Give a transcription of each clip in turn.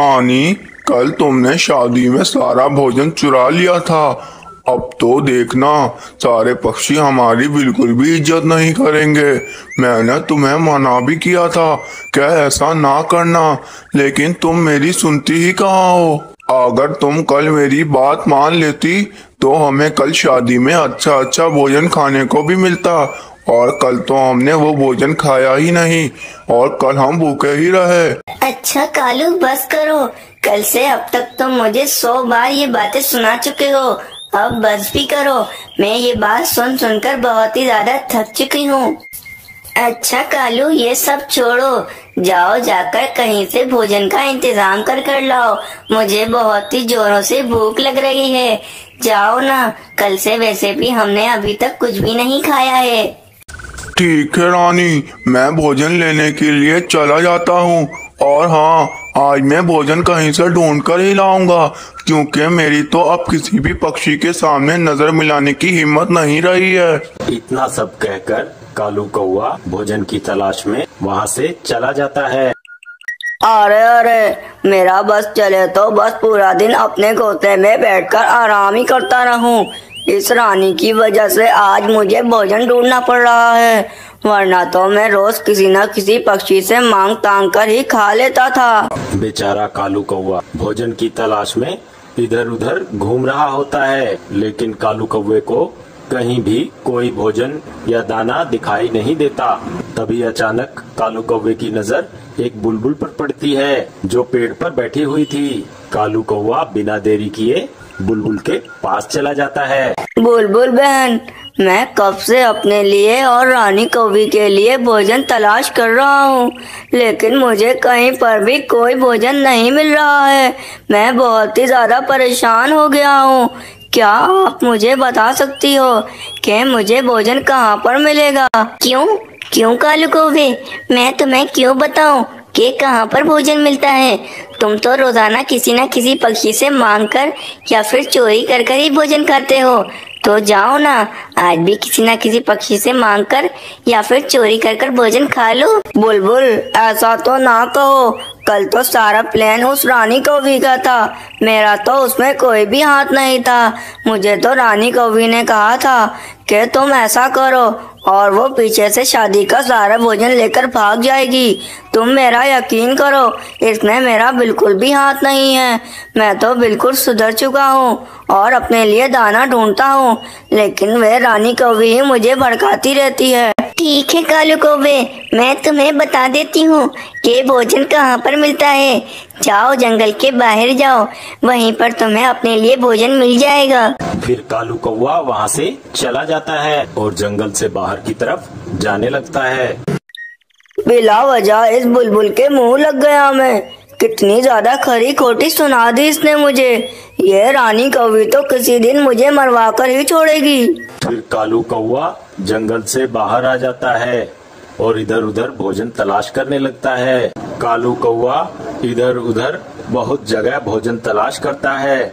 रानी, कल तुमने शादी में सारा भोजन चुरा लिया था। अब तो देखना, सारे पक्षी हमारी बिल्कुल भी इज्जत नहीं करेंगे। मैंने तुम्हें मना भी किया था क्या ऐसा ना करना, लेकिन तुम मेरी सुनती ही कहाँ हो। अगर तुम कल मेरी बात मान लेती तो हमें कल शादी में अच्छा अच्छा भोजन खाने को भी मिलता, और कल तो हमने वो भोजन खाया ही नहीं और कल हम भूखे ही रहे। अच्छा कालू, बस करो। कल से अब तक तुम मुझे 100 बार ये बातें सुना चुके हो, अब बस भी करो। मैं ये बात सुन सुनकर बहुत ही ज्यादा थक चुकी हूँ। अच्छा कालू, ये सब छोड़ो, जाओ जाकर कहीं से भोजन का इंतजाम कर लाओ। मुझे बहुत ही जोरों से भूख लग रही है। जाओ ना, कल से वैसे भी हमने अभी तक कुछ भी नहीं खाया है। ठीक है रानी, मैं भोजन लेने के लिए चला जाता हूँ। और हाँ, आज मैं भोजन कहीं से ढूंढ कर ही लाऊंगा, क्योंकि मेरी तो अब किसी भी पक्षी के सामने नजर मिलाने की हिम्मत नहीं रही है। इतना सब कहकर कालू कौवा भोजन की तलाश में वहाँ से चला जाता है। अरे अरे, मेरा बस चले तो बस पूरा दिन अपने घोंसले में बैठकर आराम ही करता रहूं। इस रानी की वजह से आज मुझे भोजन ढूंढना पड़ रहा है, वरना तो मैं रोज किसी न किसी पक्षी से मांग तांग कर ही खा लेता था। बेचारा कालू कौवा भोजन की तलाश में इधर उधर घूम रहा होता है, लेकिन कालू कौवे को कहीं भी कोई भोजन या दाना दिखाई नहीं देता। तभी अचानक कालू कौवे की नजर एक बुलबुल पर पड़ती है, जो पेड़ पर बैठी हुई थी। कालू कौवा बिना देरी किए बुलबुल के पास चला जाता है। बुलबुल बहन, मैं कब से अपने लिए और रानी कौवी के लिए भोजन तलाश कर रहा हूँ, लेकिन मुझे कहीं पर भी कोई भोजन नहीं मिल रहा है। मैं बहुत ही ज्यादा परेशान हो गया हूँ। क्या आप मुझे बता सकती हो कि मुझे भोजन कहाँ पर मिलेगा? क्यों क्यों कालू कौवे, मैं तुम्हें क्यों बताऊं कि कहाँ पर भोजन मिलता है? तुम तो रोजाना किसी न किसी पक्षी से मांगकर या फिर चोरी कर कर ही भोजन खाते हो। तो जाओ ना, आज भी किसी न किसी पक्षी से मांगकर या फिर चोरी कर कर भोजन खा लो। बुलबुल, ऐसा तो ना कहो। कल तो सारा प्लान उस रानी कौवी का था, मेरा तो उसमें कोई भी हाथ नहीं था। मुझे तो रानी कौवी ने कहा था कि तुम ऐसा करो और वो पीछे से शादी का सारा भोजन लेकर भाग जाएगी। तुम मेरा यकीन करो, इसमें मेरा बिल्कुल भी हाथ नहीं है। मैं तो बिल्कुल सुधर चुका हूँ और अपने लिए दाना ढूंढता हूँ, लेकिन वह रानी कौवी ही मुझे भड़काती रहती है। ठीक है कालू कौवे, मैं तुम्हें बता देती हूँ कि भोजन कहाँ पर मिलता है। जाओ, जंगल के बाहर जाओ, वहीं पर तुम्हें अपने लिए भोजन मिल जाएगा। फिर कालू कौवा वहाँ से चला जाता है और जंगल से बाहर की तरफ जाने लगता है। बिला वजह इस बुलबुल के मुंह लग गया मैं। कितनी ज्यादा खरी खोटी सुना दी इसने मुझे। ये रानी कौवी तो किसी दिन मुझे मरवा कर ही छोड़ेगी। फिर कालू कौवा जंगल से बाहर आ जाता है और इधर उधर भोजन तलाश करने लगता है। कालू कौवा इधर उधर बहुत जगह भोजन तलाश करता है,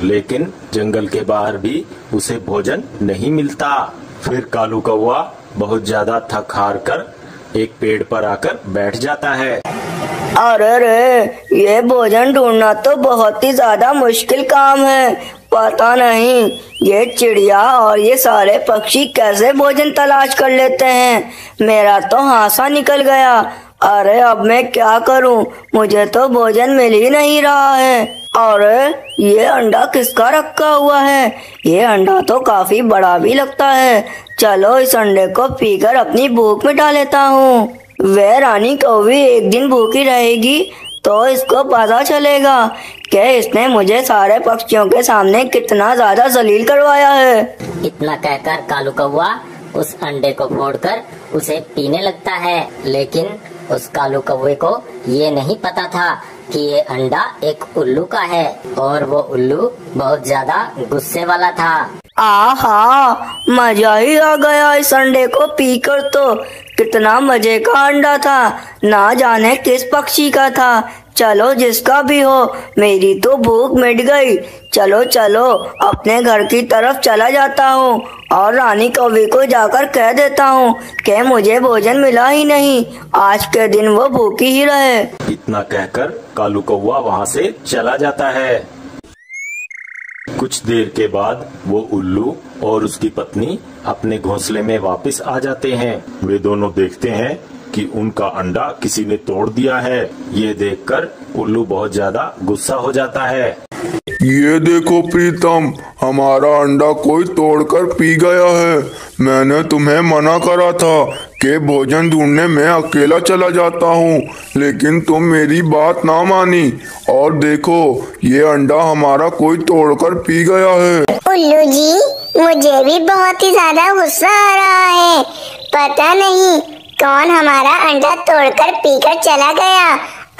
लेकिन जंगल के बाहर भी उसे भोजन नहीं मिलता। फिर कालू कौवा बहुत ज्यादा थक हार कर एक पेड़ पर आकर बैठ जाता है। अरे रे, ये भोजन ढूंढना तो बहुत ही ज्यादा मुश्किल काम है। पता नहीं ये चिड़िया और ये सारे पक्षी कैसे भोजन तलाश कर लेते हैं। मेरा तो हासा निकल गया। अरे अब मैं क्या करूं, मुझे तो भोजन मिल ही नहीं रहा है। अरे ये अंडा किसका रखा हुआ है? ये अंडा तो काफी बड़ा भी लगता है। चलो इस अंडे को पीकर अपनी भूख मिटा लेता हूँ। वह रानी कौवी एक दिन भूखी रहेगी तो इसको पता चलेगा कि इसने मुझे सारे पक्षियों के सामने कितना ज्यादा जलील करवाया है। इतना कहकर कालू कौवा उस अंडे को फोड़कर उसे पीने लगता है, लेकिन उस कालू कौवे को ये नहीं पता था कि ये अंडा एक उल्लू का है, और वो उल्लू बहुत ज्यादा गुस्से वाला था। आहा, मजा ही आ गया इस अंडे को पीकर तो। कितना मजे का अंडा था, ना जाने किस पक्षी का था। चलो जिसका भी हो, मेरी तो भूख मिट गई। चलो चलो अपने घर की तरफ चला जाता हूँ और रानी कौवी को जाकर कह देता हूँ कि मुझे भोजन मिला ही नहीं, आज के दिन वो भूखी ही रहे। इतना कहकर कालू कौवा वहाँ से चला जाता है। कुछ देर के बाद वो उल्लू और उसकी पत्नी अपने घोंसले में वापस आ जाते हैं। वे दोनों देखते हैं कि उनका अंडा किसी ने तोड़ दिया है। ये देखकर उल्लू बहुत ज्यादा गुस्सा हो जाता है। ये देखो प्रीतम, हमारा अंडा कोई तोड़कर पी गया है। मैंने तुम्हें मना करा था कि भोजन ढूंढने में अकेला चला जाता हूँ, लेकिन तुम मेरी बात ना मानी और देखो ये अंडा हमारा कोई तोड़कर पी गया है। उल्लू जी, मुझे भी बहुत ही ज्यादा गुस्सा आ रहा है। पता नहीं कौन हमारा अंडा तोड़कर पीकर चला गया।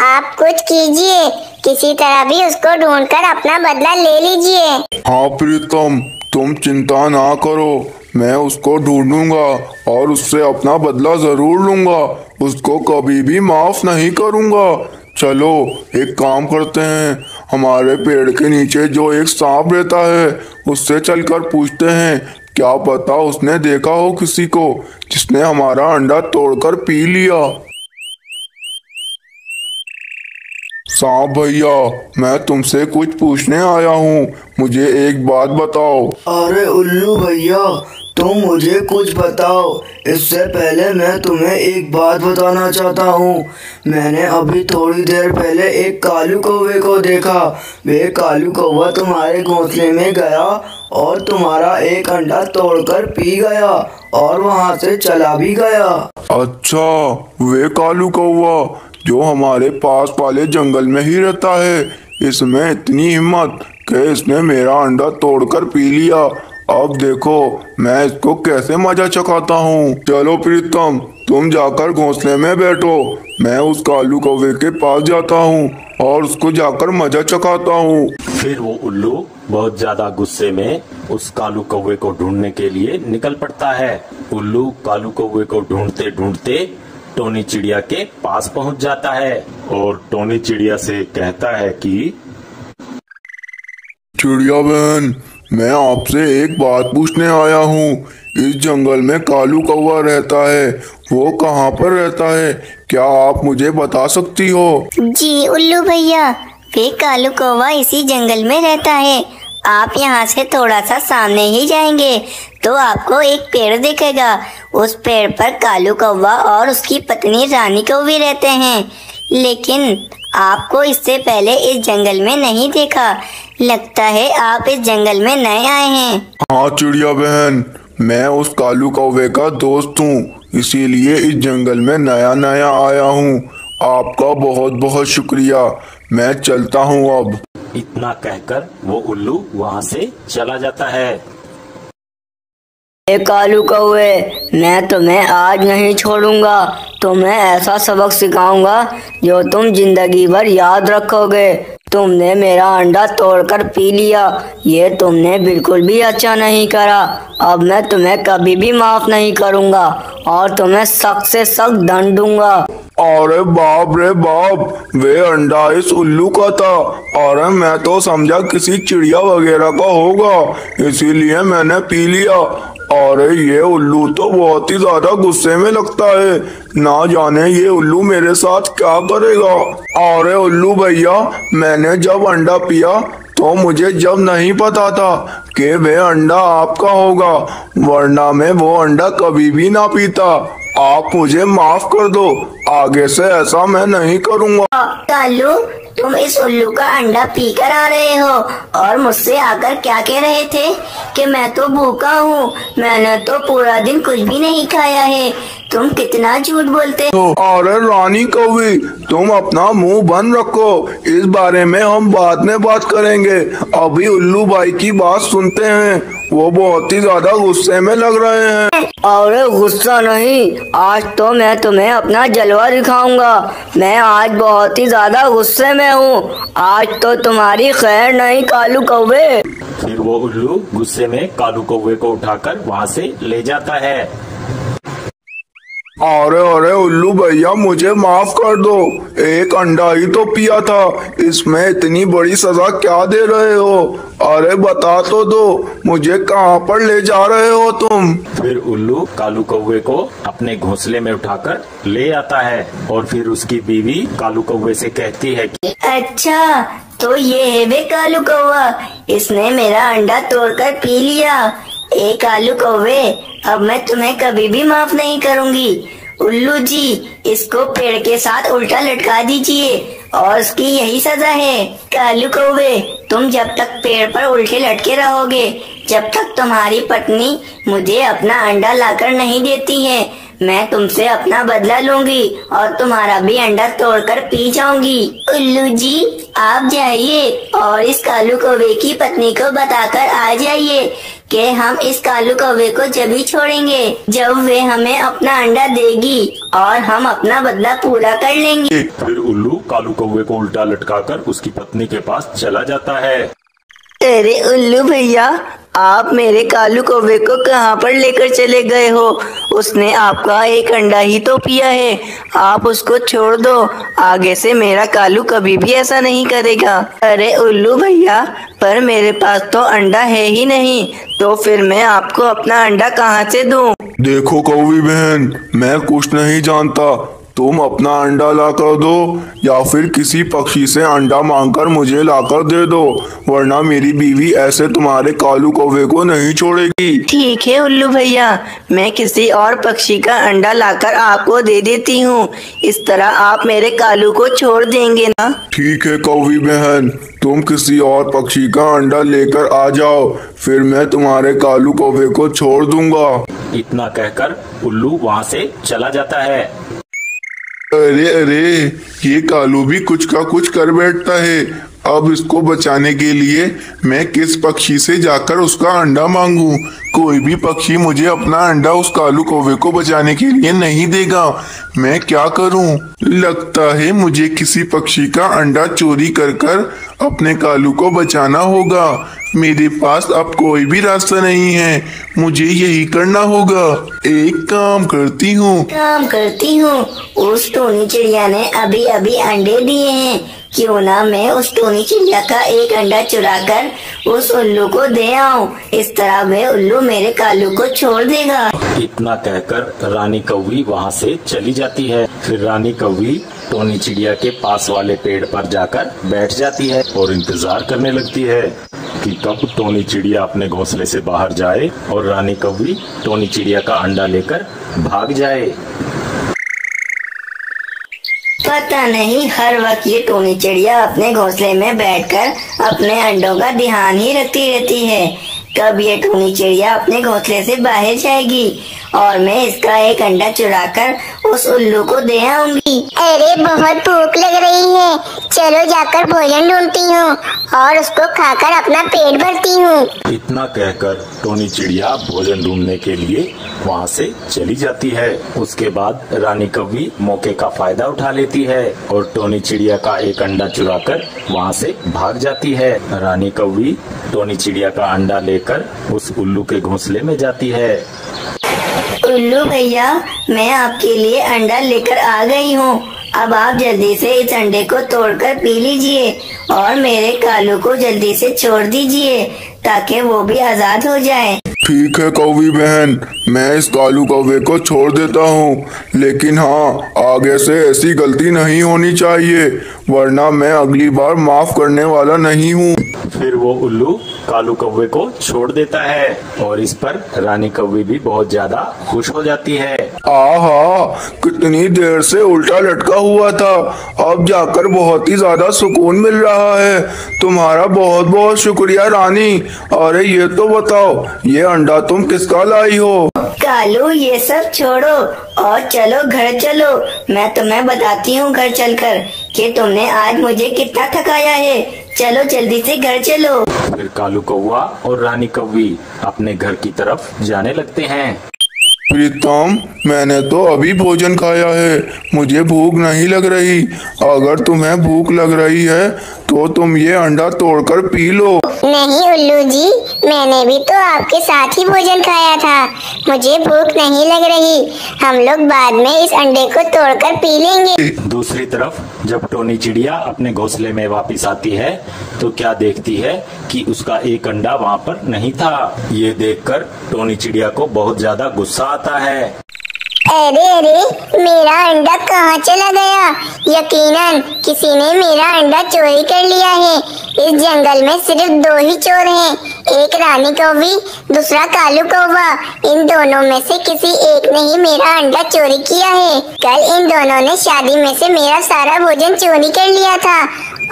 आप कुछ कीजिए, किसी तरह भी उसको ढूंढकर अपना बदला ले लीजिए। हाँ प्रीतम, तुम चिंता ना करो, मैं उसको ढूंढूंगा और उससे अपना बदला जरूर लूंगा। उसको कभी भी माफ नहीं करूंगा। चलो एक काम करते हैं, हमारे पेड़ के नीचे जो एक सांप रहता है उससे चलकर पूछते हैं, क्या पता उसने देखा हो किसी को जिसने हमारा अंडा तोड़कर पी लिया। सांप भैया, मैं तुमसे कुछ पूछने आया हूँ, मुझे एक बात बताओ। अरे उल्लू भैया, तुम मुझे कुछ बताओ। इससे पहले मैं तुम्हें एक बात बताना चाहता हूँ। मैंने अभी थोड़ी देर पहले एक कालू कौवे को देखा। वे कालू कौवा तुम्हारे घोंसले में गया और तुम्हारा एक अंडा तोड़कर पी गया और वहाँ से चला भी गया। अच्छा, वे कालू कौवा जो हमारे पास वाले जंगल में ही रहता है, इसमें इतनी हिम्मत कि इसने मेरा अंडा तोड़कर पी लिया। अब देखो मैं इसको कैसे मजा चखाता हूँ। चलो प्रीतम, तुम जाकर घोंसले में बैठो, मैं उस कालू कौवे के पास जाता हूँ और उसको जाकर मजा चखाता हूँ। फिर वो उल्लू बहुत ज्यादा गुस्से में उस कालू कौवे को ढूंढने के लिए निकल पड़ता है। उल्लू कालू कौवे को ढूंढते ढूंढते टोनी चिड़िया के पास पहुंच जाता है और टोनी चिड़िया से कहता है कि चिड़िया बहन, मैं आपसे एक बात पूछने आया हूँ। इस जंगल में कालू कौवा रहता है, वो कहाँ पर रहता है, क्या आप मुझे बता सकती हो? जी उल्लू भैया, वे कालू कौवा इसी जंगल में रहता है। आप यहाँ से थोड़ा सा सामने ही जाएंगे तो आपको एक पेड़ दिखेगा। उस पेड़ पर कालू कौवा और उसकी पत्नी रानी कौवी रहते हैं, लेकिन आपको इससे पहले इस जंगल में नहीं देखा। लगता है आप इस जंगल में नए आए हैं। हाँ चिड़िया बहन, मैं उस कालू कौवे का दोस्त हूँ, इसीलिए इस जंगल में नया नया आया हूँ। आपका बहुत बहुत शुक्रिया, मैं चलता हूँ अब। इतना कहकर वो उल्लू वहाँ से चला जाता है। ए कालू कौवे, मैं तुम्हें आज नहीं छोड़ूंगा। तुम्हें ऐसा सबक सिखाऊंगा जो तुम जिंदगी भर याद रखोगे। तुमने मेरा अंडा तोड़कर पी लिया, ये तुमने बिल्कुल भी अच्छा नहीं करा। अब मैं तुम्हें कभी भी माफ नहीं करूंगा और तुम्हें सख्त से सख्त दंड दूंगा। अरे बाप रे बाप, वे अंडा इस उल्लू का था। अरे मैं तो समझा किसी चिड़िया वगैरह का होगा, इसीलिए मैंने पी लिया। अरे ये उल्लू तो बहुत ही ज्यादा गुस्से में लगता है, ना जाने ये उल्लू मेरे साथ क्या करेगा। अरे उल्लू भैया, मैंने जब अंडा पिया तो मुझे जब नहीं पता था कि वे अंडा आपका होगा, वरना मैं वो अंडा कभी भी ना पीता। आप मुझे माफ कर दो, आगे से ऐसा मैं नहीं करूँगा। कालू, तुम इस उल्लू का अंडा पीकर आ रहे हो और मुझसे आकर क्या कह रहे थे कि मैं तो भूखा हूँ, मैंने तो पूरा दिन कुछ भी नहीं खाया है। तुम कितना झूठ बोलते हो। अरे रानी कौवी, तुम अपना मुंह बंद रखो, इस बारे में हम बाद में बात करेंगे। अभी उल्लू भाई की बात सुनते हैं, वो बहुत ही ज्यादा गुस्से में लग रहे हैं। अरे गुस्सा नहीं, आज तो मैं तुम्हें अपना जलवा दिखाऊंगा। मैं आज बहुत ही ज्यादा गुस्से में हूँ, आज तो तुम्हारी खैर नहीं कालू कौवे। फिर वो उल्लू गुस्से में कालू कौवे को उठाकर वहाँ से ले जाता है। अरे अरे उल्लू भैया, मुझे माफ कर दो, एक अंडा ही तो पिया था, इसमें इतनी बड़ी सजा क्या दे रहे हो? अरे बता तो दो, मुझे कहाँ पर ले जा रहे हो तुम? फिर उल्लू कालू कौवे को अपने घोंसले में उठाकर ले आता है और फिर उसकी बीवी कालू कौवे से कहती है कि अच्छा, तो ये है वे कालू कौवा, इसने मेरा अंडा तोड़कर पी लिया। ए कालू कौवे, अब मैं तुम्हें कभी भी माफ नहीं करूंगी। उल्लू जी, इसको पेड़ के साथ उल्टा लटका दीजिए और उसकी यही सजा है। कालू कौवे, तुम जब तक पेड़ पर उल्टे लटके रहोगे, जब तक तुम्हारी पत्नी मुझे अपना अंडा लाकर नहीं देती है, मैं तुमसे अपना बदला लूंगी और तुम्हारा भी अंडा तोड़कर पी जाऊंगी। उल्लू जी, आप जाइए और इस कालू कौवे की पत्नी को बताकर आ जाइए कि हम इस कालू कौवे को जब ही छोड़ेंगे जब वे हमें अपना अंडा देगी और हम अपना बदला पूरा कर लेंगे। फिर उल्लू कालू कौवे को उल्टा लटकाकर उसकी पत्नी के पास चला जाता है। अरे उल्लू भैया, आप मेरे कालू कौवे को कहाँ पर लेकर चले गए हो? उसने आपका एक अंडा ही तो पिया है, आप उसको छोड़ दो, आगे से मेरा कालू कभी भी ऐसा नहीं करेगा। अरे उल्लू भैया, पर मेरे पास तो अंडा है ही नहीं, तो फिर मैं आपको अपना अंडा कहाँ से दूँ? देखो कौवी बहन, मैं कुछ नहीं जानता, तुम अपना अंडा लाकर दो या फिर किसी पक्षी से अंडा मांगकर मुझे लाकर दे दो, वरना मेरी बीवी ऐसे तुम्हारे कालू कौवे को नहीं छोड़ेगी। ठीक है उल्लू भैया, मैं किसी और पक्षी का अंडा लाकर आपको दे देती हूँ, इस तरह आप मेरे कालू को छोड़ देंगे ना? ठीक है कौवी बहन, तुम किसी और पक्षी का अंडा लेकर आ जाओ, फिर मैं तुम्हारे कालू कौवे को छोड़ दूंगा। इतना कहकर उल्लू वहाँ से चला जाता है। अरे अरे, ये कालू भी कुछ का कुछ कर बैठता है। अब इसको बचाने के लिए मैं किस पक्षी से जाकर उसका अंडा मांगू? कोई भी पक्षी मुझे अपना अंडा उस कालू कौवे को बचाने के लिए नहीं देगा। मैं क्या करूं? लगता है मुझे किसी पक्षी का अंडा चोरी कर कर अपने कालू को बचाना होगा। मेरे पास अब कोई भी रास्ता नहीं है, मुझे यही करना होगा। एक काम करती हूँ, उस टोनी चिड़िया ने अभी अभी अंडे दिए हैं, क्यों ना मैं उस टोनी चिड़िया का एक अंडा चुराकर उस उल्लू को दे आऊं, इस तरह वे उल्लू मेरे कालू को छोड़ देगा। इतना कहकर रानी कौवी वहाँ से चली जाती है। फिर रानी कौवी टोनी चिड़िया के पास वाले पेड़ पर जाकर बैठ जाती है और इंतजार करने लगती है कि कब टोनी चिड़िया अपने घोंसले से बाहर जाए और रानी कौवी टोनी चिड़िया का अंडा लेकर भाग जाए। पता नहीं हर वक्त ये टोनी चिड़िया अपने घोंसले में बैठकर अपने अंडों का ध्यान ही रखती रहती है। कब ये टोनी चिड़िया अपने घोंसले से बाहर जाएगी और मैं इसका एक अंडा चुराकर उस उल्लू को दे आऊंगी। अरे बहुत भूख लग रही है, चलो जाकर भोजन ढूंढती हूँ और उसको खाकर अपना पेट भरती हूँ। इतना कहकर टोनी चिड़िया भोजन ढूंढने के लिए वहाँ से चली जाती है। उसके बाद रानी कौवी मौके का फायदा उठा लेती है और टोनी चिड़िया का एक अंडा चुराकर वहाँ से भाग जाती है। रानी कौवी टोनी चिड़िया का अंडा लेकर उस उल्लू के घोंसले में जाती है। उल्लू भैया, मैं आपके लिए अंडा लेकर आ गई हूँ, अब आप जल्दी से इस अंडे को तोड़कर पी लीजिए और मेरे कालू को जल्दी से छोड़ दीजिए ताकि वो भी आजाद हो जाए। ठीक है कौवी बहन, मैं इस कालू कौवे को छोड़ देता हूँ, लेकिन हाँ, आगे से ऐसी गलती नहीं होनी चाहिए, वरना मैं अगली बार माफ करने वाला नहीं हूँ। फिर वो उल्लू कालू कौवे को छोड़ देता है और इस पर रानी कौवी भी बहुत ज्यादा खुश हो जाती है। आहा, कितनी देर से उल्टा लटका हुआ था, अब जाकर बहुत ही ज्यादा सुकून मिल रहा है। तुम्हारा बहुत बहुत शुक्रिया रानी। अरे ये तो बताओ, ये अंडा तुम किसका लाई हो? कालू, ये सब छोड़ो और चलो घर चलो, मैं तुम्हें बताती हूँ घर चलकर कि तुमने आज मुझे कितना थकाया है। चलो जल्दी से घर चलो। फिर कालू कौवा और रानी कौवी अपने घर की तरफ जाने लगते हैं। प्रीतम, मैंने तो अभी भोजन खाया है, मुझे भूख नहीं लग रही। अगर तुम्हें भूख लग रही है तो तुम ये अंडा तोड़कर पी लो। नहीं उल्लू जी, मैंने भी तो आपके साथ ही भोजन खाया था, मुझे भूख नहीं लग रही। हम लोग बाद में इस अंडे को तोड़कर पी लेंगे। दूसरी तरफ जब टोनी चिड़िया अपने घोंसले में वापस आती है तो क्या देखती है कि उसका एक अंडा वहाँ पर नहीं था। ये देखकर टोनी चिड़िया को बहुत ज्यादा गुस्सा आता है। अरे अरे, मेरा अंडा कहाँ चला गया? यकीनन किसी ने मेरा अंडा चोरी कर लिया है। इस जंगल में सिर्फ 2 ही चोर हैं, एक रानी कौवी, दूसरा कालू कौवा। इन दोनों में से किसी एक ने ही मेरा अंडा चोरी किया है। कल इन दोनों ने शादी में से मेरा सारा भोजन चोरी कर लिया था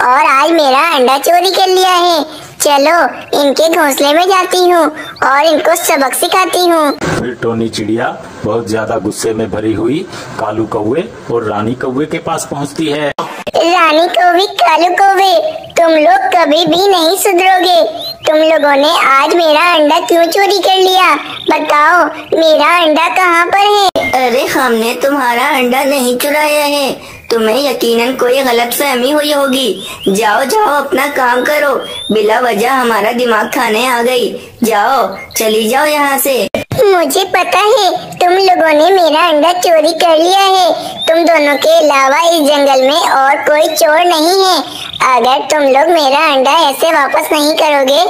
और आज मेरा अंडा चोरी कर लिया है। चलो इनके घोंसले में जाती हूँ और इनको सबक सिखाती हूँ। फिर टोनी चिड़िया बहुत ज्यादा गुस्से में भरी हुई कालू कौवे और रानी कौवे के पास पहुँचती है। रानी कौवी, कालू कौवे, तुम लोग कभी भी नहीं सुधरोगे। तुम लोगों ने आज मेरा अंडा क्यों चोरी कर लिया? बताओ, मेरा अंडा कहाँ पर है? अरे हमने तुम्हारा अंडा नहीं चुराया है, तुम्हें यकीनन कोई गलतफहमी हुई होगी। जाओ जाओ अपना काम करो, बिला वजह हमारा दिमाग खाने आ गई। जाओ, चली जाओ यहाँ से। मुझे पता है तुम लोगों ने मेरा अंडा चोरी कर लिया है। तुम दोनों के अलावा इस जंगल में और कोई चोर नहीं है। अगर तुम लोग मेरा अंडा ऐसे वापस नहीं करोगे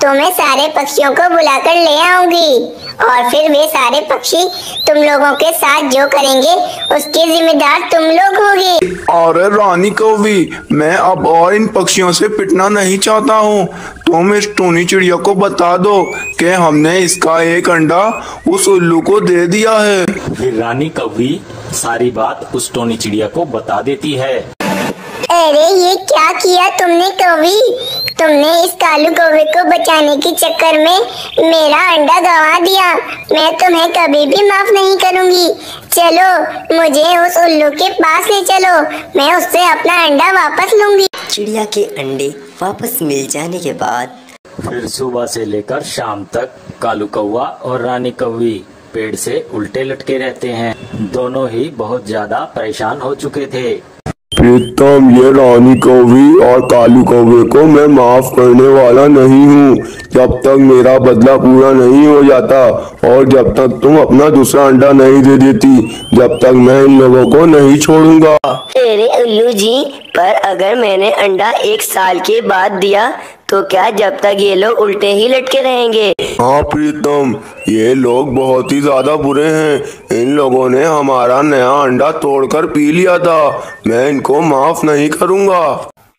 तो मैं सारे पक्षियों को बुलाकर ले आऊंगी और फिर वे सारे पक्षी तुम लोगों के साथ जो करेंगे उसके जिम्मेदार तुम लोग होगे। अरे रानी कौवी, मैं अब और इन पक्षियों से पिटना नहीं चाहता हूँ। तुम इस टोनी चिड़िया को बता दो कि हमने इसका एक अंडा उस उल्लू को दे दिया है। फिर रानी कौवी सारी बात उस टोनी चिड़िया को बता देती है। अरे ये क्या किया तुमने कौवी? तुमने इस कालू कौवे को बचाने के चक्कर में मेरा अंडा गंवा दिया। मैं तुम्हें कभी भी माफ नहीं करूंगी। चलो मुझे उस उल्लू के पास ले चलो, मैं उससे अपना अंडा वापस लूंगी। चिड़िया के अंडे वापस मिल जाने के बाद फिर सुबह से लेकर शाम तक कालू कौवा और रानी कौवी पेड़ से उल्टे लटके रहते हैं। दोनों ही बहुत ज्यादा परेशान हो चुके थे। प्रीतम, ये रानी कौवी और कालू कौवे को मैं माफ करने वाला नहीं हूँ जब तक मेरा बदला पूरा नहीं हो जाता और जब तक तुम अपना दूसरा अंडा नहीं दे देती, जब तक मैं इन लोगों को नहीं छोड़ूंगा। अरे उल्लू जी, पर अगर मैंने अंडा 1 साल के बाद दिया तो क्या जब तक ये लोग उल्टे ही लटके रहेंगे? हाँ प्रीतम, ये लोग बहुत ही ज्यादा बुरे हैं। इन लोगों ने हमारा नया अंडा तोड़कर पी लिया था। मैं इनको माफ नहीं करूँगा।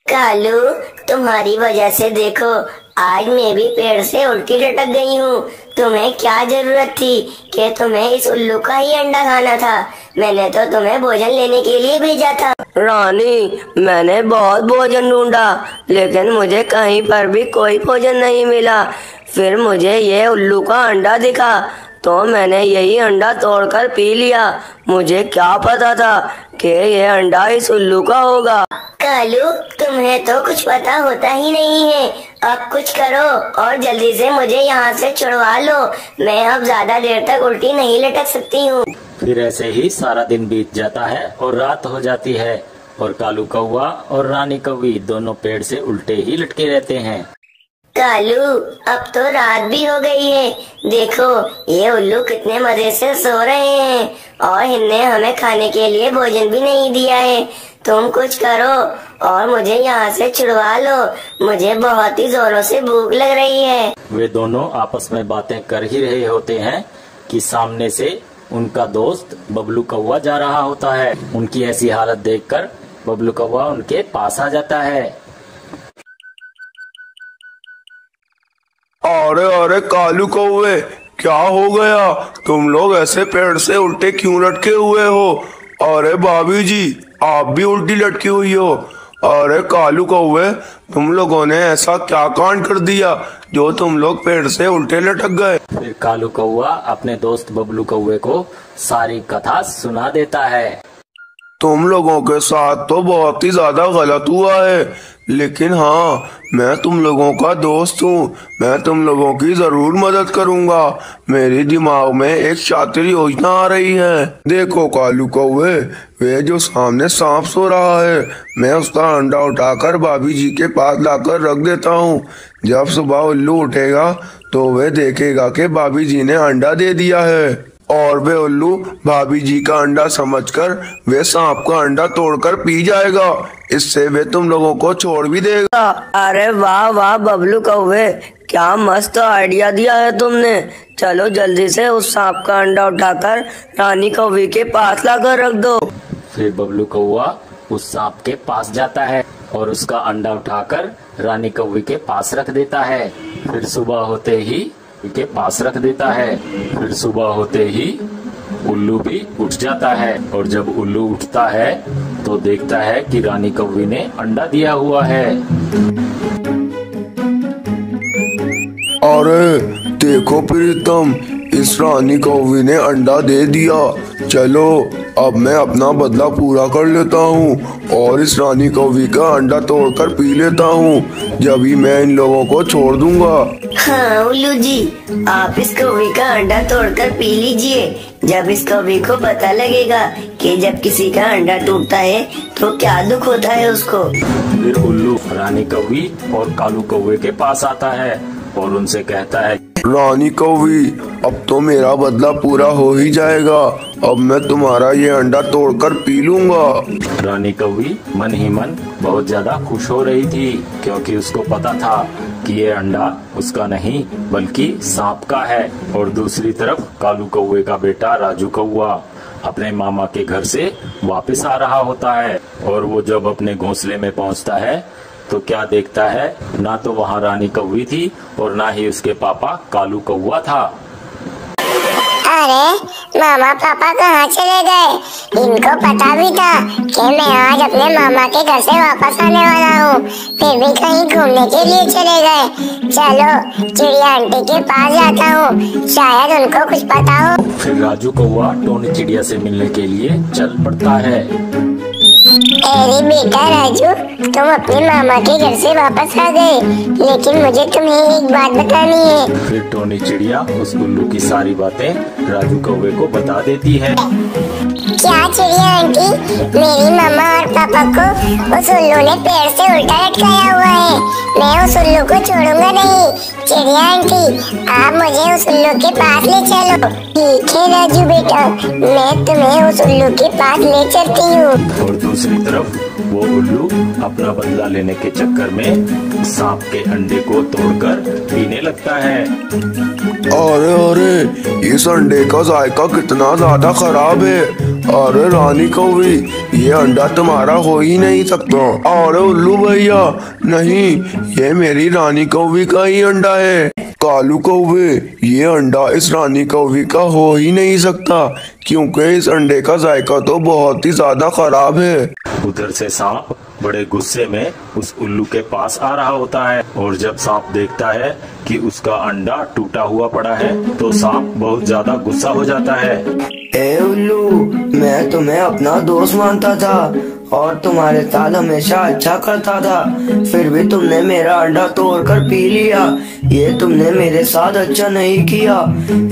कालू, तुम्हारी वजह से देखो आज मैं भी पेड़ से उल्टी लटक गई हूँ। तुम्हें क्या जरूरत थी कि तुम्हें इस उल्लू का ही अंडा खाना था? मैंने तो तुम्हें भोजन लेने के लिए भेजा था। रानी, मैंने बहुत भोजन ढूंढा लेकिन मुझे कहीं पर भी कोई भोजन नहीं मिला। फिर मुझे ये उल्लू का अंडा दिखा तो मैंने यही अंडा तोड़कर पी लिया। मुझे क्या पता था कि ये अंडा इस उल्लू का होगा। कालू, तुम्हें तो कुछ पता होता ही नहीं है। अब कुछ करो और जल्दी से मुझे यहाँ से छुड़वा लो। मैं अब ज्यादा देर तक उल्टी नहीं लटक सकती हूँ। फिर ऐसे ही सारा दिन बीत जाता है और रात हो जाती है और कालू कौवा और रानी कौवी दोनों पेड़ से उल्टे ही लटके रहते हैं। कालू, अब तो रात भी हो गई है। देखो ये उल्लू कितने मजे से सो रहे हैं और इनने हमें खाने के लिए भोजन भी नहीं दिया है। तुम कुछ करो और मुझे यहाँ से छुड़वा लो। मुझे बहुत ही जोरों से भूख लग रही है। वे दोनों आपस में बातें कर ही रहे होते हैं कि सामने से उनका दोस्त बबलू कौवा जा रहा होता है। उनकी ऐसी हालत देखकर बबलू कौवा उनके पास आ जाता है। अरे अरे कालू कौवे, क्या हो गया? तुम लोग ऐसे पेड़ से उल्टे क्यों लटके हुए हो? अरे भाभी जी, आप भी उल्टी लटकी हुई हो। अरे कालू कौवे, तुम लोगों ने ऐसा क्या कांड कर दिया जो तुम लोग पेड़ से उल्टे लटक गए? फिर कालू कौवा अपने दोस्त बबलू कौवे को सारी कथा सुना देता है। तुम लोगों के साथ तो बहुत ही ज्यादा गलत हुआ है। लेकिन हाँ, मैं तुम लोगों का दोस्त हूँ। मैं तुम लोगों की जरूर मदद करूँगा। मेरे दिमाग में एक शातिर योजना आ रही है। देखो कालू कौवे, वे जो सामने सांप सो रहा है, मैं उसका अंडा उठाकर भाभी जी के पास लाकर रख देता हूँ। जब सुबह उल्लू उठेगा तो वह देखेगा कि भाभी जी ने अंडा दे दिया है, और वे उल्लू भाभी जी का अंडा समझकर वे सांप का अंडा तोड़कर पी जाएगा। इससे वे तुम लोगों को छोड़ भी देगा। अरे वाह वाह बबलू कौवे, क्या मस्त आइडिया दिया है तुमने। चलो जल्दी से उस सांप का अंडा उठाकर रानी कौवी के पास लाकर रख दो। फिर बबलू कौवा उस सांप के पास जाता है और उसका अंडा उठाकर रानी कौवी के पास रख देता है। फिर सुबह होते ही के पास रख देता है। फिर सुबह होते ही उल्लू भी उठ जाता है, और जब उल्लू उठता है तो देखता है कि रानी कौवी ने अंडा दिया हुआ है। अरे देखो प्रीतम, इस रानी कौवी ने अंडा दे दिया। चलो अब मैं अपना बदला पूरा कर लेता हूँ और इस रानी कौवी का अंडा तोड़कर पी लेता हूँ। जब ही मैं इन लोगों को छोड़ दूंगा। हाँ उल्लू जी, आप इस कौवी का अंडा तोड़कर पी लीजिए। जब इस कौवी को पता लगेगा कि जब किसी का अंडा टूटता है तो क्या दुख होता है उसको। फिर उल्लू रानी कौवी और कालू कौवे के पास आता है और उनसे कहता है, रानी कौवी, अब तो मेरा बदला पूरा हो ही जाएगा। अब मैं तुम्हारा ये अंडा तोड़कर पी लूंगा। रानी कौवी मन ही मन बहुत ज्यादा खुश हो रही थी, क्योंकि उसको पता था कि ये अंडा उसका नहीं बल्कि सांप का है। और दूसरी तरफ कालू कौवे का बेटा राजू कौवा अपने मामा के घर से वापस आ रहा होता है, और वो जब अपने घोंसले में पहुंचता है तो क्या देखता है, ना तो वहाँ रानी कौवी थी और ना ही उसके पापा कालू कौवा था। अरे मामा पापा कहाँ चले गए? इनको पता भी था कि मैं आज अपने मामा के घर से वापस आने वाला हूँ, फिर भी कहीं घूमने के लिए चले गए। चलो चिड़िया आंटी के पास जाता हूँ, शायद उनको कुछ पता हो। फिर राजू कौवा टोनी चिड़िया से मिलने के लिए चल पड़ता है। अरे बेटा राजू, तुम अपने मामा के घर से वापस आ गए, लेकिन मुझे तुम्हें एक बात बतानी है। फिर टोनी चिड़िया उस उल्लू की सारी बातें राजू कौवे को बता देती है। क्या चिड़िया आंटी, मेरी मामा और पापा को उस उल्लू ने पेड़ से उल्टा लटकाया हुआ है। मैं उस उल्लू को छोड़ूंगा नहीं। चिड़िया आंटी, आप मुझे उस उल्लू के पास ले चलो। ठीक है राजू बेटा, मैं तुम्हें उस उल्लू के पास ले चलती हूँ। और दूसरी तरफ वो उल्लू अपना बदला लेने के चक्कर में सांप के अंडे को तोड़कर पीने लगता है। अरे अरे, इस अंडे का जायका कितना ज्यादा खराब है। अरे रानी कौवी, ये अंडा तुम्हारा हो ही नहीं सकता। अरे उल्लू भैया, नहीं, ये मेरी रानी कौवी का ही अंडा है। कालू कौवे, ये अंडा इस रानी कौवी का हो ही नहीं सकता, क्योंकि इस अंडे का जायका तो बहुत ही ज्यादा खराब है। उधर से सांप बड़े गुस्से में उस उल्लू के पास आ रहा होता है, और जब सांप देखता है कि उसका अंडा टूटा हुआ पड़ा है तो सांप बहुत ज्यादा गुस्सा हो जाता है। ए उल्लू, मैं तुम्हें अपना दोस्त मानता था और तुम्हारे साथ हमेशा अच्छा करता था, फिर भी तुमने मेरा अंडा तोड़कर पी लिया। ये तुमने मेरे साथ अच्छा नहीं किया।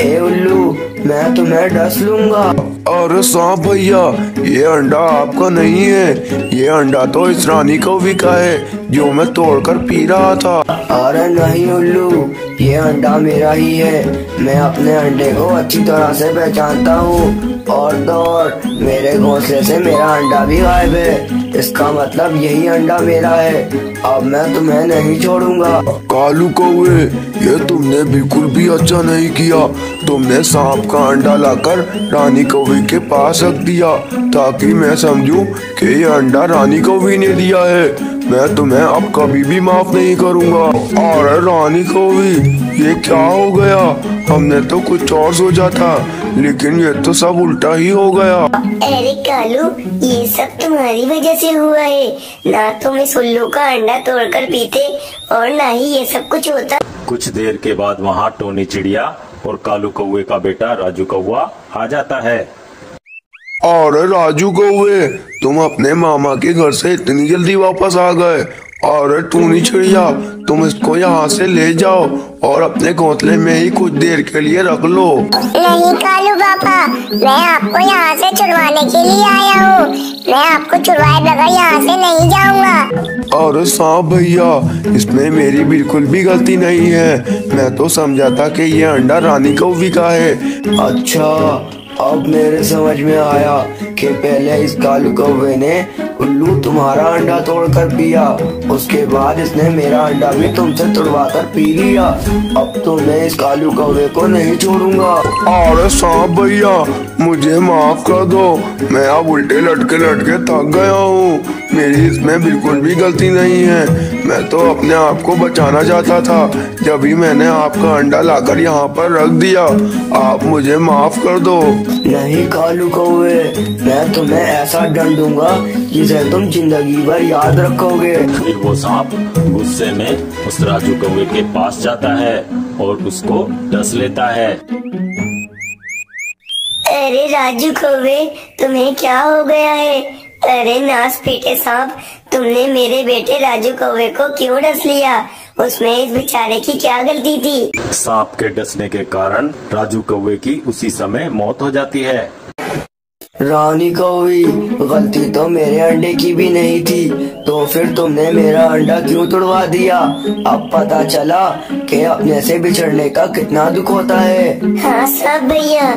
ए उल्लू, मैं तुम्हें डस लूंगा। अरे सांप भैया, ये अंडा आपका नहीं है। ये अंडा तो इस रानी कौवी का है जो मैं तोड़कर पी रहा था। अरे नहीं उल्लू, ये अंडा मेरा ही है। मैं अपने अंडे को अच्छी तरह से पहचानता हूँ, और तो और मेरे घोंसले से मेरा अंडा भी गायब है। इसका मतलब यही अंडा मेरा है। अब मैं तुम्हें नहीं छोड़ूंगा। कालू कौवे, ये तुमने बिल्कुल भी अच्छा नहीं किया। तुमने सांप का अंडा लाकर रानी कौवी के पास रख दिया ताकि मैं समझूं कि ये अंडा रानी कौवी ने दिया है। मैं तुम्हें अब कभी भी माफ नहीं करूंगा। और रानी कौवी, ये क्या हो गया? हमने तो कुछ और सोचा था, लेकिन ये तो सब उल्टा ही हो गया। अरे कालू, ये सब तुम्हारी वजह से हुआ है। ना तुम इस उल्लू का अंडा तोड़कर पीते और ना ही ये सब कुछ होता। कुछ देर के बाद वहाँ टोनी चिड़िया और कालू कौवे का बेटा राजू कौवा आ जाता है। और राजू कौवे, तुम अपने मामा के घर से इतनी जल्दी वापस आ गए, अरे टूनी चिड़िया, तुम इसको यहाँ से ले जाओ और अपने घोंसले में ही कुछ देर के लिए रख लो। नहीं कालू पापा, मैं आपको यहाँ से छुड़वाने के लिए आया हूँ। मैं आपको छुड़वाए बगैर यहाँ से नहीं जाऊँगा। अरे सांप भैया, इसमें मेरी बिल्कुल भी गलती नहीं है। मैं तो समझा था कि ये अंडा रानी कौवी का है। अच्छा, अब मेरे समझ में आया कि पहले इस कालू कौवे ने उल्लू तुम्हारा अंडा तोड़कर पिया, उसके बाद इसने मेरा अंडा भी तुमसे तुड़वा कर पी लिया। अब तो मैं इस कालू कौवे को नहीं छोड़ूंगा। अरे सांप भैया, मुझे माफ कर दो। मैं अब उल्टे लटके लटके थक गया हूँ। मेरी इसमें बिल्कुल भी गलती नहीं है। मैं तो अपने आप को बचाना चाहता था, जब ही मैंने आपका अंडा लाकर यहाँ पर रख दिया। आप मुझे माफ कर दो। नहीं कालू कौवे, मैं तुम्हें ऐसा दंड दूंगा जिसे तुम जिंदगी भर याद रखोगे। फिर वो सांप गुस्से में उस राजू कौवे के पास जाता है और उसको डस लेता है। अरे राजू कौवे, तुम्हें क्या हो गया है? अरे नास पीटे सांप, तुमने मेरे बेटे राजू कौवे को क्यों डस लिया? उसमें इस बेचारे की क्या गलती थी? सांप के डसने के कारण राजू कौवे की उसी समय मौत हो जाती है। रानी कौवी, गलती तो मेरे अंडे की भी नहीं थी, तो फिर तुमने मेरा अंडा क्यों तोड़वा दिया? अब पता चला कि अपने से बिछड़ने का कितना दुख होता है। हाँ सांप भैया,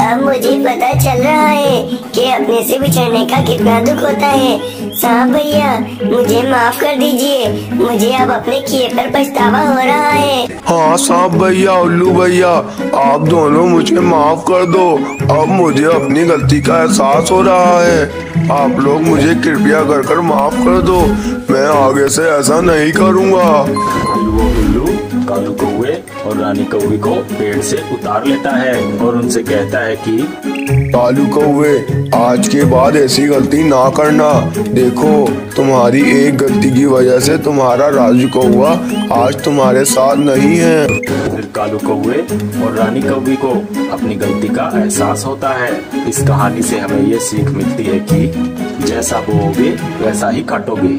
अब मुझे पता चल रहा है कि अपने से बिछड़ने का कितना दुख होता है। सांप भैया, मुझे माफ कर दीजिए। मुझे अब अपने किए पर पछतावा हो रहा है। हाँ सांप भैया, उल्लू भैया, आप दोनों मुझे माफ कर दो। अब मुझे अपनी गलती का एहसास हो रहा है। आप लोग मुझे कृपया कर माफ कर दो। मैं आगे से ऐसा नहीं करूँगा। फिर वो उल्लू कालू कौवे और रानी कौवी को पेड़ से उतार लेता है और उनसे कहता है कि कालू कौवे, आज के बाद ऐसी गलती ना करना। देखो, तुम्हारी एक गलती की वजह से तुम्हारा राजू कौवा आज तुम्हारे साथ नहीं है। फिर कालू कौवे और रानी कौवी को अपनी गलती का एहसास होता है। इस कहानी से हमें ये सीख मिलती है कि जैसा बोओगे वैसा ही काटोगे।